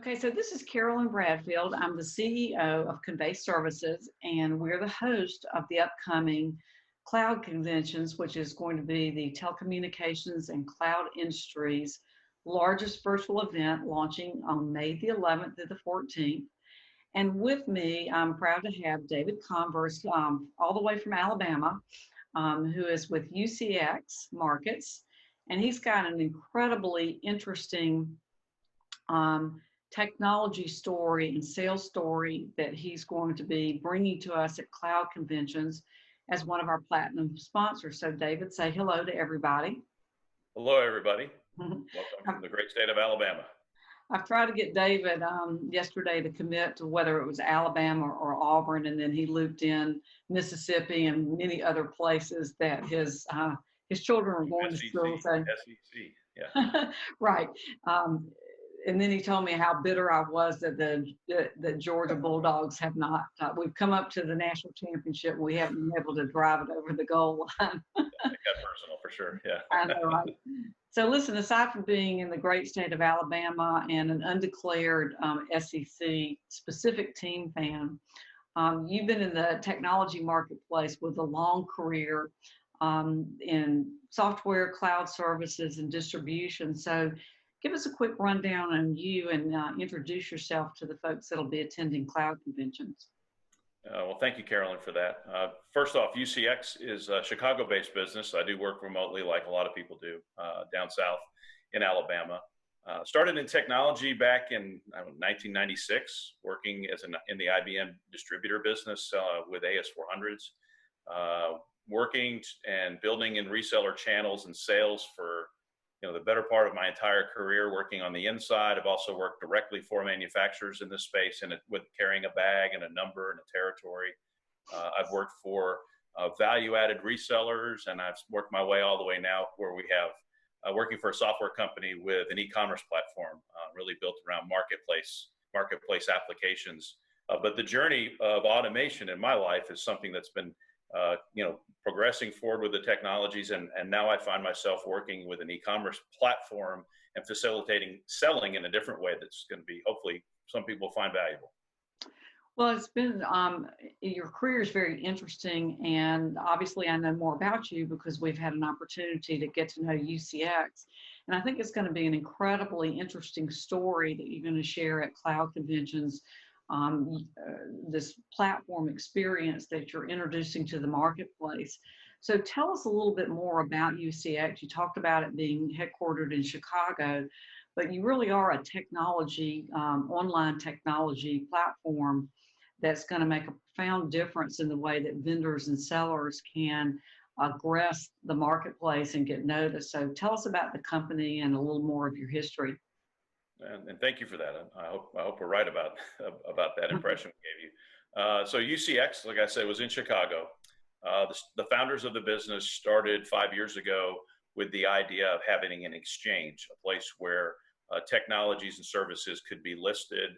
Okay, so this is Carolyn Bradfield. I'm the CEO of Convey Services, and we're the host of the upcoming Cloud Conventions, which is going to be the telecommunications and cloud industry's largest virtual event, launching on May the 11th to the 14th. And with me, I'm proud to have David Converse, all the way from Alabama, who is with UCX Markets, and he's got an incredibly interesting technology story and sales story that he's going to be bringing to us at Cloud Conventions as one of our platinum sponsors. So David, say hello to everybody. Hello, everybody. Welcome from the great state of Alabama. I've tried to get David yesterday to commit to whether it was Alabama or Auburn, and then he looped in Mississippi and many other places that his children are going to school. So, SEC, yeah. Right. And then he told me how bitter I was that the Georgia Bulldogs have not. We've come up to the national championship. And we haven't been able to drive it over the goal line. It got personal for sure. Yeah. I know, right? So listen, aside from being in the great state of Alabama and an undeclared SEC specific team fan, you've been in the technology marketplace with a long career in software, cloud services, and distribution. So give us a quick rundown on you and introduce yourself to the folks that'll be attending Cloud Conventions. Well, thank you, Carolyn, for that. First off, UCX is a Chicago-based business. I do work remotely like a lot of people do down south in Alabama. Started in technology back in 1996, working as in the IBM distributor business with AS400s, working and building in reseller channels and sales for the better part of my entire career, working on the inside. I've also worked directly for manufacturers in this space and with carrying a bag and a number and a territory. I've worked for value-added resellers, and I've worked my way all the way now where we have working for a software company with an e-commerce platform really built around marketplace applications. But the journey of automation in my life is something that's been progressing forward with the technologies, and now I find myself working with an e-commerce platform and facilitating selling in a different way that's going to be hopefully some people find valuable. Well, it's been your career is very interesting, and obviously I know more about you because we've had an opportunity to get to know UCX, and I think it's going to be an incredibly interesting story that you're going to share at Cloud Conventions. This platform experience that you're introducing to the marketplace. So tell us a little bit more about UCX. You talked about it being headquartered in Chicago, but you really are a technology, online technology platform that's going to make a profound difference in the way that vendors and sellers can aggress the marketplace and get noticed. So tell us about the company and a little more of your history. And thank you for that. I hope we're right about that impression we gave you. So UCX, like I said, was in Chicago. The founders of the business started 5 years ago with the idea of having an exchange, a place where technologies and services could be listed.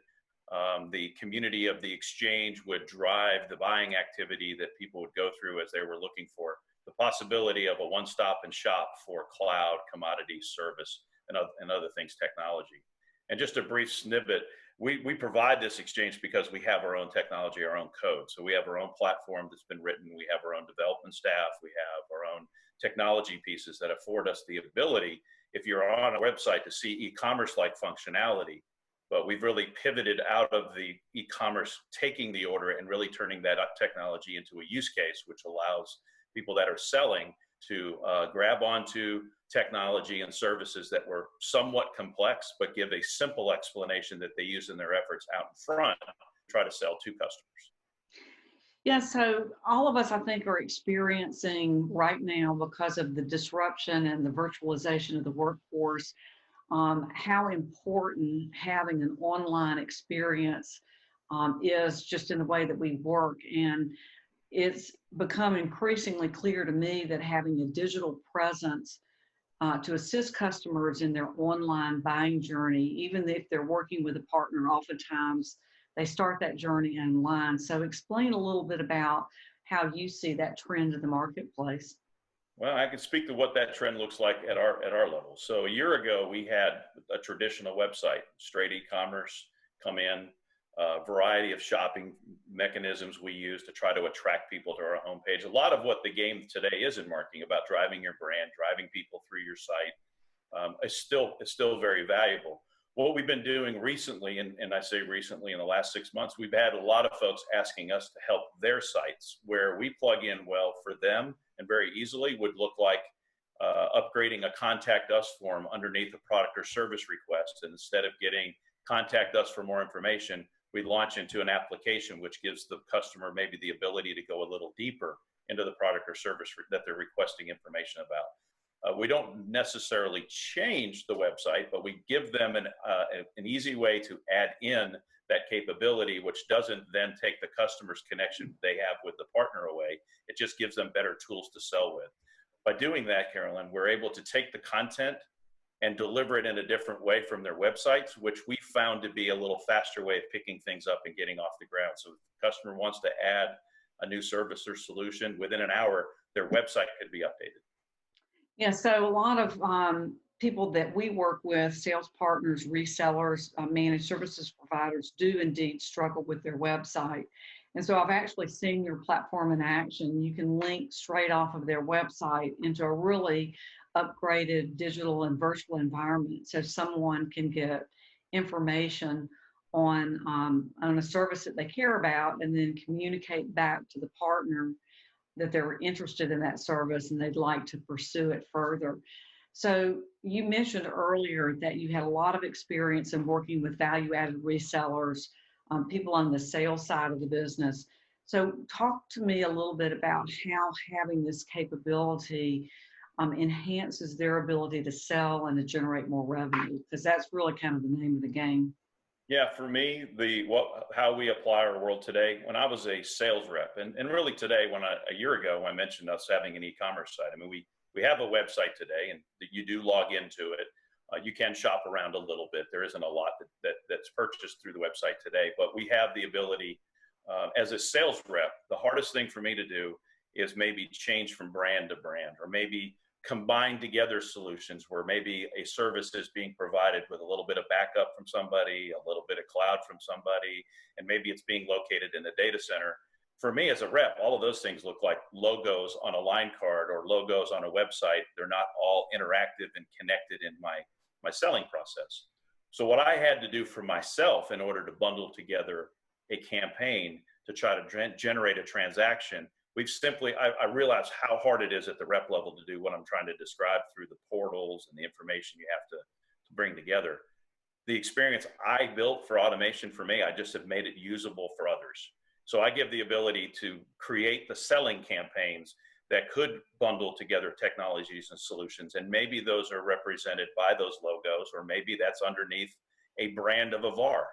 The community of the exchange would drive the buying activity that people would go through as they were looking for the possibility of a one-stop and shop for cloud, commodities, service, and other things, technology. And just a brief snippet, we provide this exchange because we have our own technology, our own code. So we have our own platform that's been written. We have our own development staff. We have our own technology pieces that afford us the ability, if you're on a website, to see e-commerce-like functionality. But we've really pivoted out of the e-commerce taking the order and really turning that technology into a use case, which allows people that are selling to grab onto technology and services that were somewhat complex, but give a simple explanation that they use in their efforts out in front to try to sell to customers. Yeah, so all of us, I think, are experiencing right now, because of the disruption and the virtualization of the workforce, how important having an online experience is just in the way that we work. And it's become increasingly clear to me that having a digital presence to assist customers in their online buying journey, even if they're working with a partner, oftentimes they start that journey online. So explain a little bit about how you see that trend in the marketplace. Well, I can speak to what that trend looks like at our level. So a year ago, we had a traditional website, straight e-commerce. come in, a variety of shopping mechanisms we use to try to attract people to our homepage. A lot of what the game today is in marketing about driving your brand, driving people through your site, is still very valuable. What we've been doing recently, and I say recently in the last 6 months, we've had a lot of folks asking us to help their sites where we plug in well for them, and very easily would look like upgrading a contact us form underneath a product or service request. And instead of getting contact us for more information, we launch into an application which gives the customer maybe the ability to go a little deeper into the product or service that they're requesting information about. We don't necessarily change the website, but we give them an easy way to add in that capability, which doesn't then take the customer's connection they have with the partner away. It just gives them better tools to sell with. By doing that, Carolyn, we're able to take the content and deliver it in a different way from their websites, which we found to be a little faster way of picking things up and getting off the ground. So if the customer wants to add a new service or solution, within an hour, their website could be updated. Yeah, so a lot of people that we work with, sales partners, resellers, managed services providers, do indeed struggle with their website. And so I've actually seen your platform in action. You can link straight off of their website into a really upgraded digital and virtual environment, so someone can get information on a service that they care about, and then communicate back to the partner that they're interested in that service and they'd like to pursue it further. So you mentioned earlier that you had a lot of experience in working with value-added resellers, people on the sales side of the business. So talk to me a little bit about how having this capability enhances their ability to sell and to generate more revenue, because that's really kind of the name of the game. Yeah, for me, how we apply our world today, when I was a sales rep, and really today, a year ago, I mentioned us having an e-commerce site. I mean, we have a website today, and you do log into it. You can shop around a little bit. There isn't a lot that's purchased through the website today, but we have the ability, as a sales rep, the hardest thing for me to do is maybe change from brand to brand, or maybe combine together solutions where maybe a service is being provided with a little bit of backup from somebody, a little bit of cloud from somebody, and maybe it's being located in a data center. For me as a rep, all of those things look like logos on a line card or logos on a website. They're not all interactive and connected in my selling process. So what I had to do for myself in order to bundle together a campaign to try to generate a transaction, I realized how hard it is at the rep level to do what I'm trying to describe through the portals and the information you have to bring together. The experience I built for automation for me, I just have made it usable for others. So I give the ability to create the selling campaigns that could bundle together technologies and solutions. And maybe those are represented by those logos, or maybe that's underneath a brand of a VAR.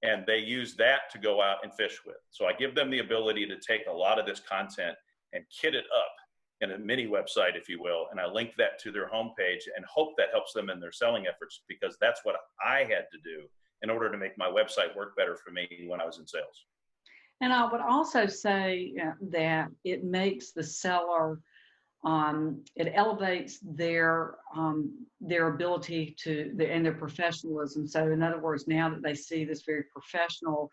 And they use that to go out and fish with. So I give them the ability to take a lot of this content and kit it up in a mini website, if you will, and I link that to their homepage and hope that helps them in their selling efforts, because that's what I had to do in order to make my website work better for me when I was in sales. And I would also say that it makes the seller, it elevates their ability and their professionalism. So in other words, now that they see this very professional,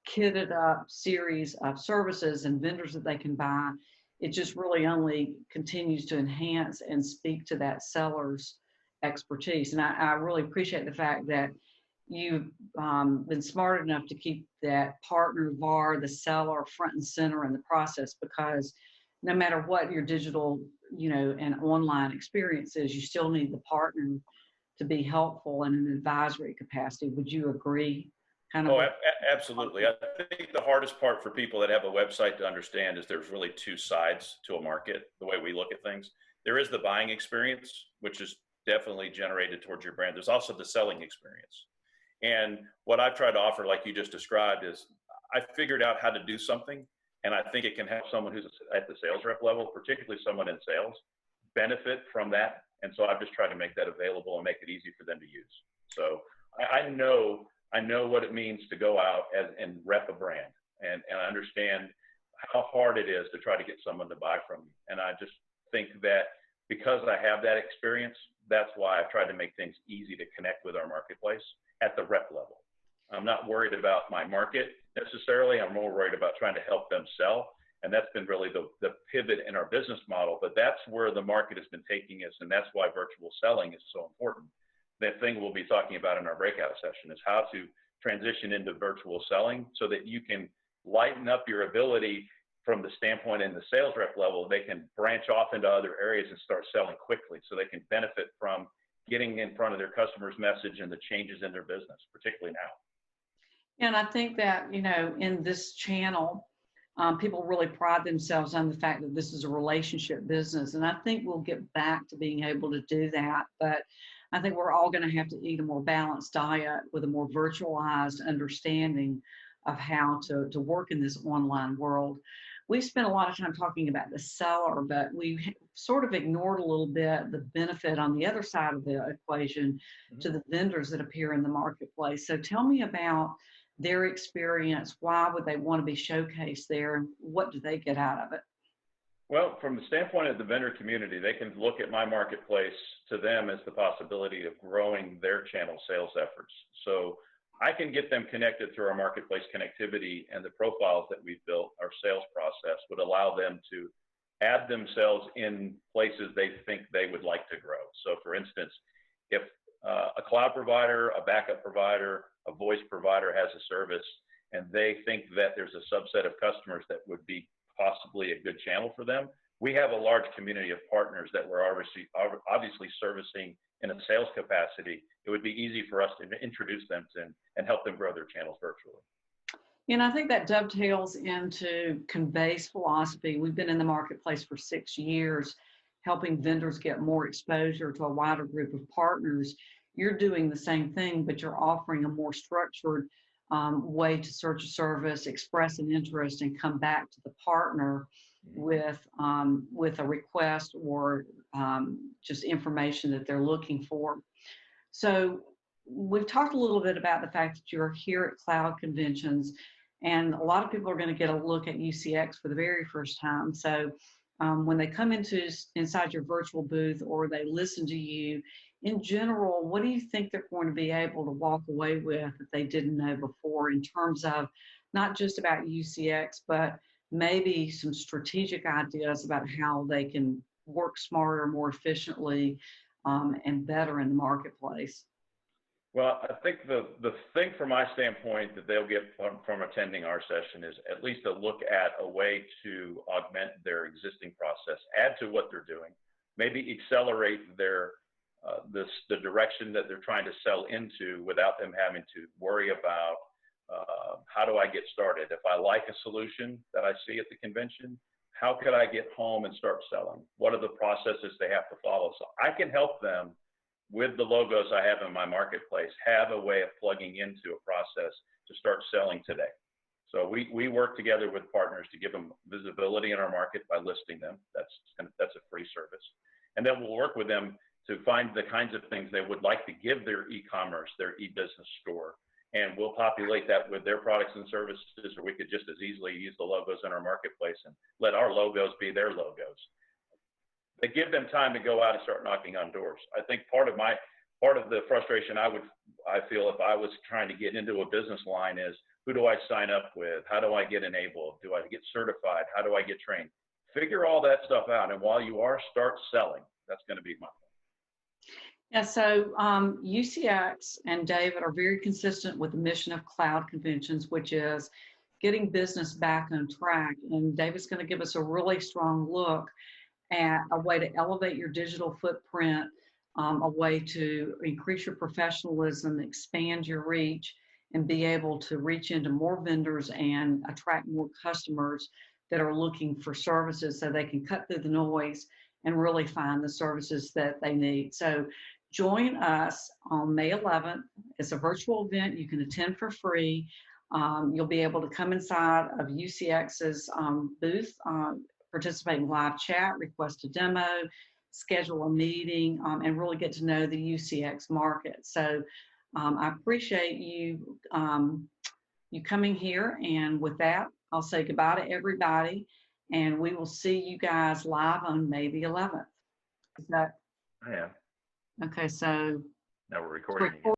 kitted up series of services and vendors that they can buy, it just really only continues to enhance and speak to that seller's expertise. And I really appreciate the fact that you've been smart enough to keep that partner VAR, the seller, front and center in the process, because no matter what your digital, and online experience is, you still need the partner to be helpful in an advisory capacity. Would you agree? Absolutely. I think the hardest part for people that have a website to understand is there's really two sides to a market, the way we look at things. There is the buying experience, which is definitely generated towards your brand. There's also the selling experience. And what I've tried to offer, like you just described, is I figured out how to do something, and I think it can help someone who's at the sales rep level, particularly someone in sales, benefit from that. And so I've just tried to make that available and make it easy for them to use. So I know what it means to go out and rep a brand, and I understand how hard it is to try to get someone to buy from you. And I just think that because I have that experience, that's why I've tried to make things easy to connect with our marketplace at the rep level. I'm not worried about my market necessarily. I'm more worried about trying to help them sell. And that's been really the pivot in our business model. But that's where the market has been taking us. And that's why virtual selling is so important. That thing we'll be talking about in our breakout session is how to transition into virtual selling so that you can lighten up your ability from the standpoint in the sales rep level. They can branch off into other areas and start selling quickly so they can benefit from getting in front of their customer's message and the changes in their business, particularly now. And I think that, you know, in this channel, people really pride themselves on the fact that this is a relationship business. And I think we'll get back to being able to do that. But I think we're all going to have to eat a more balanced diet with a more virtualized understanding of how to work in this online world. We spent a lot of time talking about the seller, but we sort of ignored a little bit the benefit on the other side of the equation to the vendors that appear in the marketplace. So tell me about their experience. Why would they want to be showcased there? And what do they get out of it? Well, from the standpoint of the vendor community, they can look at my marketplace to them as the possibility of growing their channel sales efforts. So I can get them connected through our marketplace connectivity, and the profiles that we've built, our sales process would allow them to add themselves in places they think they would like to grow. So for instance, if a cloud provider, a backup provider, a voice provider has a service, and they think that there's a subset of customers that would be possibly a good channel for them, we have a large community of partners that we're obviously servicing in a sales capacity. It would be easy for us to introduce them to and help them grow their channels virtually. And I think that dovetails into Convey's philosophy. We've been in the marketplace for 6 years, helping vendors get more exposure to a wider group of partners. You're doing the same thing, but you're offering a more structured way to search a service, express an interest, and come back to the partner with a request or just information that they're looking for. So we've talked a little bit about the fact that you're here at cloud conventions, and a lot of people are going to get a look at UCX for the very first time. So when they come inside your virtual booth or they listen to you, in general, what do you think they're going to be able to walk away with that they didn't know before, in terms of not just about UCX, but maybe some strategic ideas about how they can work smarter, more efficiently, and better in the marketplace? Well, I think the thing from my standpoint that they'll get from attending our session is at least a look at a way to augment their existing process, add to what they're doing, maybe accelerate their the direction that they're trying to sell into without them having to worry about how do I get started? If I like a solution that I see at the convention, how could I get home and start selling? What are the processes they have to follow? So I can help them with the logos I have in my marketplace, have a way of plugging into a process to start selling today. So we work together with partners to give them visibility in our market by listing them. That's a free service. And then we'll work with them to find the kinds of things they would like to give their e-commerce, their e-business store. And we'll populate that with their products and services, or we could just as easily use the logos in our marketplace and let our logos be their logos. They give them time to go out and start knocking on doors. I think part of the frustration I feel if I was trying to get into a business line is, who do I sign up with? How do I get enabled? Do I get certified? How do I get trained? Figure all that stuff out. And while you are, start selling. That's going to be my point. Yeah, so UCX and David are very consistent with the mission of cloud conventions, which is getting business back on track. And David's going to give us a really strong look at a way to elevate your digital footprint, a way to increase your professionalism, expand your reach, and be able to reach into more vendors and attract more customers that are looking for services so they can cut through the noise and really find the services that they need. So join us on May 11th. It's a virtual event you can attend for free. You'll be able to come inside of UCX's booth, participate in live chat, request a demo, schedule a meeting, and really get to know the UCX market. So I appreciate you coming here. And with that, I'll say goodbye to everybody, and we will see you guys live on May the 11th. Is that? I am. Okay, so Now we're recording again.